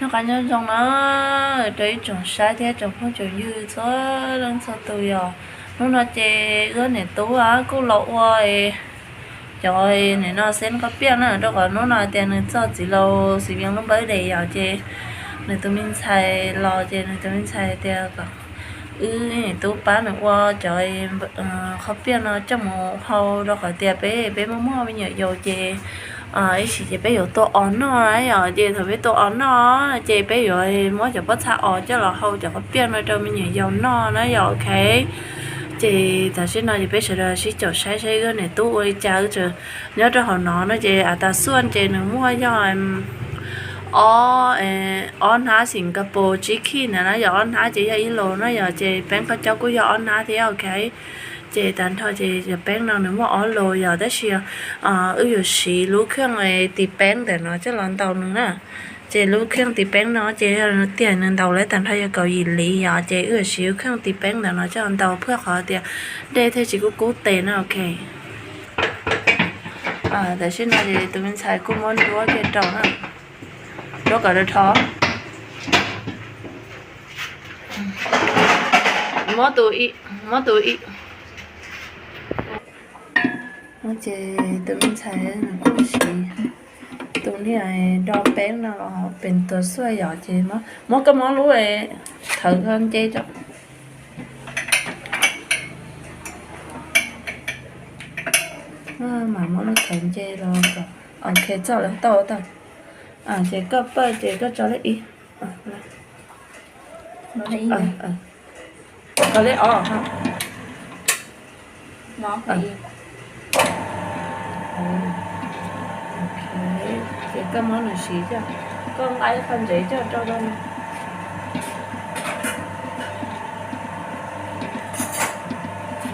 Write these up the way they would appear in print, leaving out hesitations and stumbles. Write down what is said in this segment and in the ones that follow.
nó cá nhân trong nó đấy trồng sai thế trồng không trồng như số lần sau tôi rồi nó chơi cái này tú á cô lộ rồi trời này nó xem có biết nữa đâu có nó nói tiền này cho chỉ lâu chỉ biết nó mới để vào chơi này tụi mình xài lo chơi này tụi mình xài tiền cả này tú bán nữa qua trời không biết nó trong một hậu đâu có tiền bé mua bây giờ vô chơi ấy chỉ bé có tô ón nó ấy ở chơi thôi bé tô ón nó chơi bé rồi mới cho bắt xa ở cho là hậu cho có biết nó cho mình nhiều dầu nó giờ ok chị ta xin nói thì bây giờ chỉ cho sai cái này tú ơi cháu chứ nhớ cho họ nó chị à ta xuân chị nó mua cho em on há Singapore chicken này nó giờ on há chị hay lô nó giờ chị bán có cháu của giờ on há thì ok chị tạm thôi chị bán nào nữa mua on lô giờ đó xíu giờ xí lúc khang này thì bán để nó cho lần đầu nữa nè chị lúc khang thì bán nó chị tiền lần đầu lấy tạm thôi cầu gì lý giờ chị xíu khang thì bán để nó cho lần đầu phước họ tiền đây thì chị cũng cố tiền nó ok để xin nói thì tụi mình xài cũng muốn đua cái trâu nè đó cả đứa thó mó tụi nó chỉ tụi mình xài cũng xí tụi này đo bén nó bênตัวสวยnhỏ chỉ mó cái món lúa này thử hơn chơi cho mà món nó thử chơi rồi ok cho là to chị có bơ chị có cho lấy ý nó lấy gì có lấy ha nó phải ok chị có món này xí cho con ai phân giấy cho đâu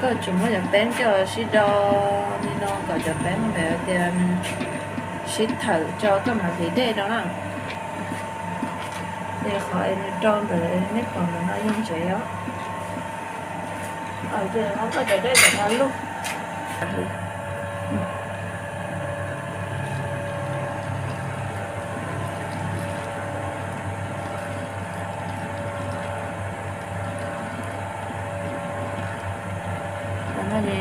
có chúng nó nhập bán cho xí đo đi nó có nhập bán về tiền xí thử cho cái mà gì đây đó để khỏi tròn rồi nét còn là nó không chế đó ở trên nó có để đây để nó lúc nó thì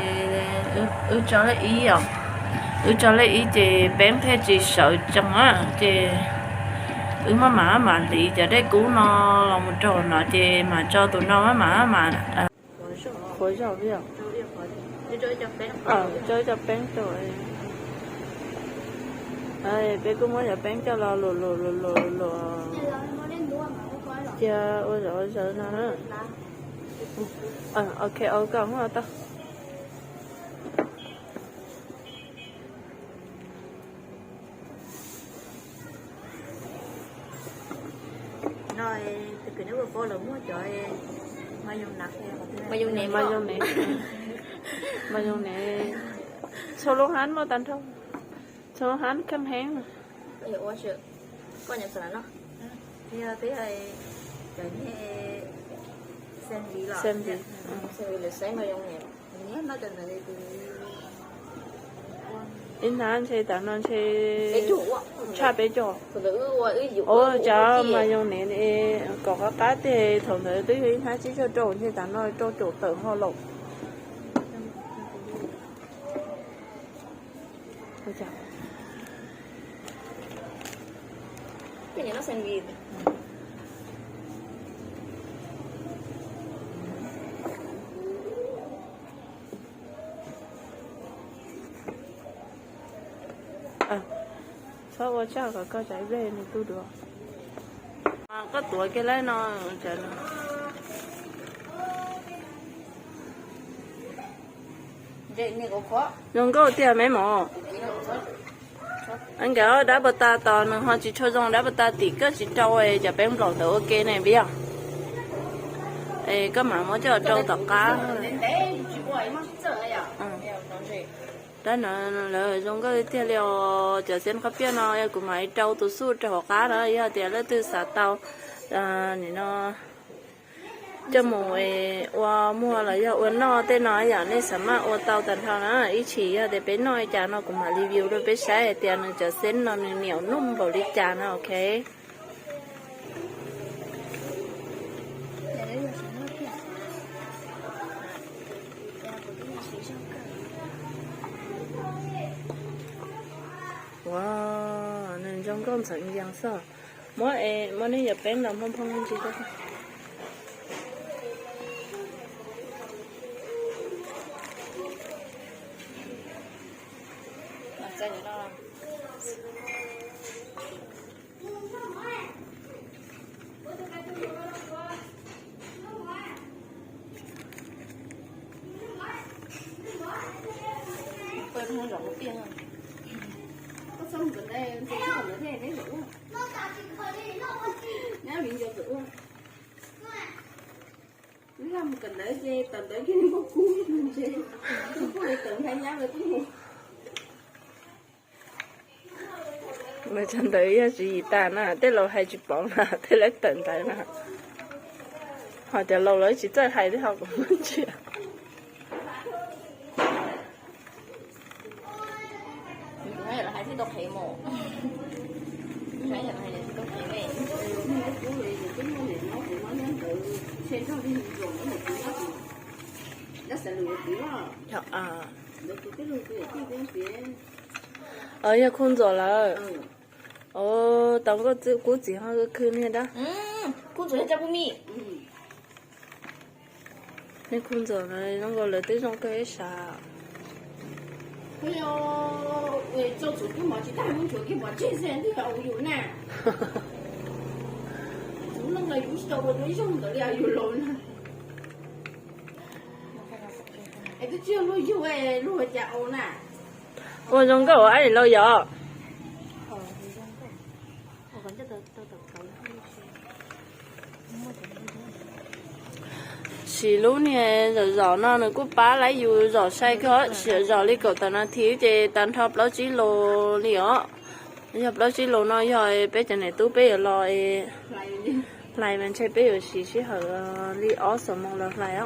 cho lấy ý không cho lấy ý chị bán theo chị sợ chồng á chị mà lý cho đây cú nó là một trò nó chị mà cho tụi nó mà khối rồi biết không chơi cho bán rồi bé cũng muốn cho bán cho lo lồ chưa ôi rồi sợ nó ok không rồi tao rồi từ cái nếu cô là mua trời mà dùng nè sau lúc hắn mà tan không sau lúc hắn cắm hén mà bây giờ ôi sợ con nhập sẵn nó thì tí này cái này xem gì là xem mà dùng nè nhé nó trên này thì in hắn chơi tao nó chơi cha bé cho cho mà dùng nè thì có cái thì thường thì tí khi hắn chỉ cho trộn thì tao nói cho trộn tự ho lộc cái này nó xem gì sao qua chắc có trái về này tôi được có tuổi cái lấy nó trời vậy này có khó dùng có tiền mấy mỏ anh kéo đã bật ta to nữa họ chỉ cho dùng đã bật ta tí cái chỉ trâu ấy cho bé lẩu tàu ok này biết không cái mà mới cho trâu tàu cá đó là dùng cái tiền liệu cho xem các biết nó cũng máy trâu từ su trâu cá đó giờ tiền là từ xã tàu này nó cho mùi mua là giờ nó tên nói giờ này sắm mà tàu tận thằng nó ý chỉ để bé nói cha nó cũng mà review rồi bé sai tiền cho xem nó nhiều nung vào đi cha nó ok con sẵn giang sao mỗi này giờ bên làm phong phong gì đó cái gì đó quên không rõ một tiếng rồi có xong gần đây em thấy còn nữa thế đấy nữa nhá mình giờ nữa nếu làm cần đấy dê tầm đấy cái nó cú mình dê không có để tưởng hay nhá rồi cũng mà chẳng thấy gì ta nè thế lâu hay chụp bóng nè thế lấy tận tại nè họ chờ lâu lấy chỉ tới hay thế họ cũng không chịu hay là hay thì đọc hay mồ hay là hay thì đọc hay mẹ thật ở nhà không rồi là tao có chữ cố chỉ hai cái khơi này đó cô rồi cho bố mì nên không rồi này nó gọi là tới trong cái啥哎呦，喂，做主给毛去大门做给毛健身的要有呢。做那个有时候我都用得了有路呢。哎，这只有路有哎，路家欧呢。我用个我爱你老友。我感觉都可以。xí lúc này rồi nó cũng bá lấy dù rồi sai khó sửa rồi lấy cậu ta nó thiếu thì tan thọp lâu chỉ lô nữa nhập lâu chỉ lô nó rồi bây giờ này tú bây giờ rồi lại mình chơi bây giờ xí hở đi ó sợ mong là lại á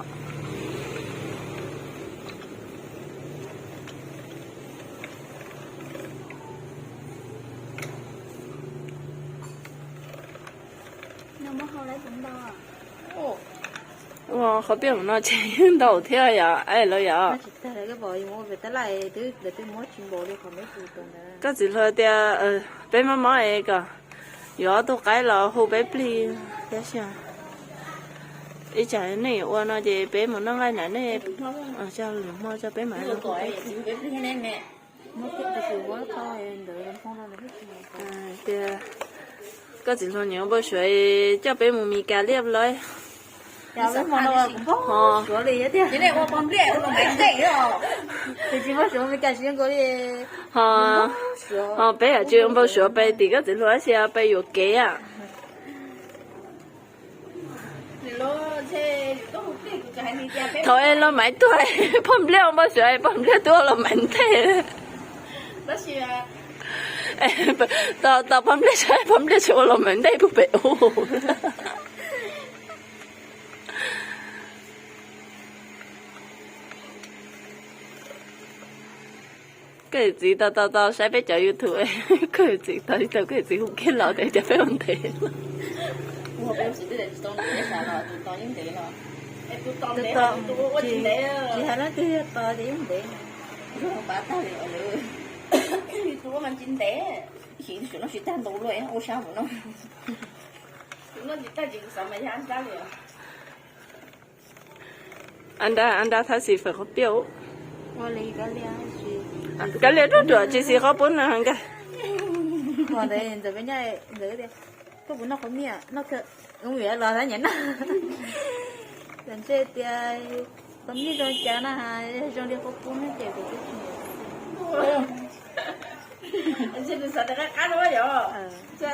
nhưng mà không lấy cũng đâu à khó biết nó chơi đầu theo ya ai lo ya cái bò gì mua về tới lại để tôi mua chuyện bò đi không biết gì tuần đó cái gì thôi tia bé má má ấy cả giờ tôi cái là hồ bé pli thế sao ý chạy này qua nó gì bé mà nó ngay này cho lượng mua cho bé mày nó gọi bé pli này nè nó cái từ quá to đợi làm phong nó tia cái gì thôi nhớ bữa sưởi cho bé một mì cà liếp lấy chào bé mong đâu cũng có sửa đi thế cái này qua bấm lẹ nó mạnh thế rồi thì chỉ có sửa mới cả xuyên có đi bé ở chưa bao sửa bé thì cái gì thôi xe bé有给啊thôi nó mạnh tuổi bấm lẹ bao sửa bấm lẹ tuổi là mạnh thế đó là tao bấm lẹ sửa là mạnh thế bự cái gì tao sẽ biết cho YouTube cái gì tao cái gì không biết lo để cho phải vấn đề我表示啲人當嘢晒啦，當應地啦。誒，當我應地啊。只係啦，啲當啲應地。我把打嚟我嚟，你做我們應地，以前nó chỉ tan đủ rồi, ô sao mà nó chỉ ta chỉ sợ mày ăn sao vậy? anh đã thấy gì phải có biểu. Tôi lấy cái lẽ đó rồi chỉ có bốn là hàng cái. Còn đây giờ bên nhà giờ đi, có bốn nó có mía, nó cái ông mía lo ra nhẫn. Lần trước thì có mía rồi chả na hai, trong đây có bốn nó chèo được cái anh sẽ được sao được cái đó vậy?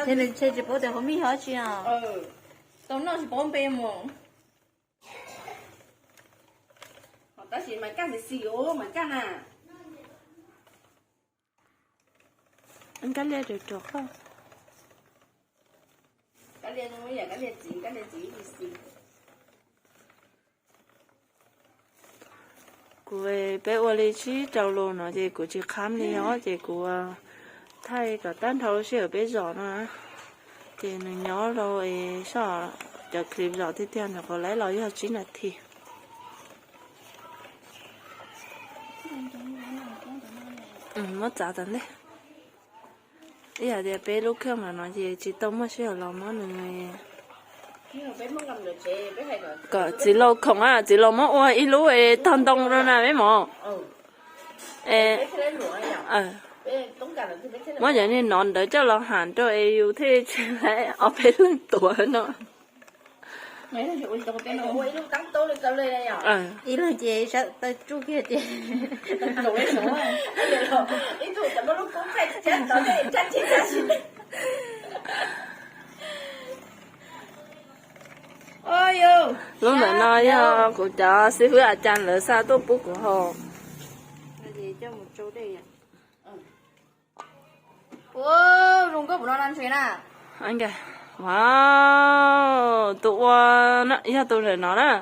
Thế nên chơi chỉ bảo được có mía hết chứ à? Tao nó chỉ bảo bêm mà. Đó là mày cắt thì xíu, mày cắt à? Anh cắt lê được không? Cắt lê nó mới là cắt lê chỉ thì xíu. Cô về bé ô lê chỉ trâu lô nó thì cô chỉ khám đi nó thì cô thay cả tan thầu sẽ ở bé giỏ nó thì nó nhỏ rồi sao cho clip giỏ tiếp theo nó có lấy lời cho chính là thì mất giá tấn đấy ý là để bé lúc không là nói gì chỉ tông mà sẽ làm món nữa nhưng mà bé muốn làm được chế bé hay rồi có chỉ lâu không à chỉ lâu mà ôi ít lúc ấy thằng đông rồi nè mấy mỏ bé cái đấy lụa nhở bé tống cả là bé cái mà giờ nên nón đỡ cho lo hẳn cho ấy yêu thế chứ lại ở bé lên tuổi nữa mấy thằng ui tao bé nó ui lúc tắm tối lên cao lên đây nhở ý là chị sao tao chú kia chị tao lấy số à ý tụi tao lúc cũng phải chết tao để chết chết ôi yo lúc này nói của cháu sư phụ chan lỡ sao tôi bố của họ cái gì cho một chỗ đây à ô rung có bữa nó ăn chuyện à anh kìa wow tụi nó ý là tụi này nó đó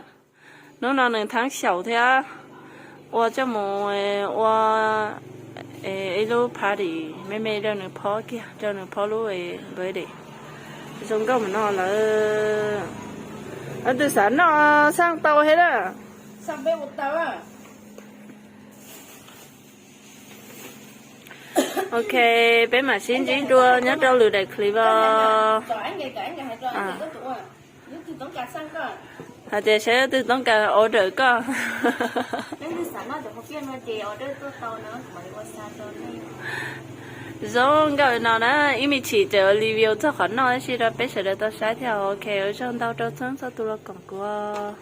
nó là nửa tháng sáu thế à cho một lúc party mấy mấy đứa nửa phó kia cho nửa phó lúc với đi xong có mà nó là từ sáng nó sang tàu hết á sang bên một tàu à ok bé mà xin chỉ đua nhớ đâu lừa đầy clip vào chị sẽ từ tống cả order cơ rồi cái nào đó ý mình chỉ chờ review cho khoản nói chỉ là bé sẽ được tao sai theo ok ở trong tao cho chúng sao tụi nó còn qua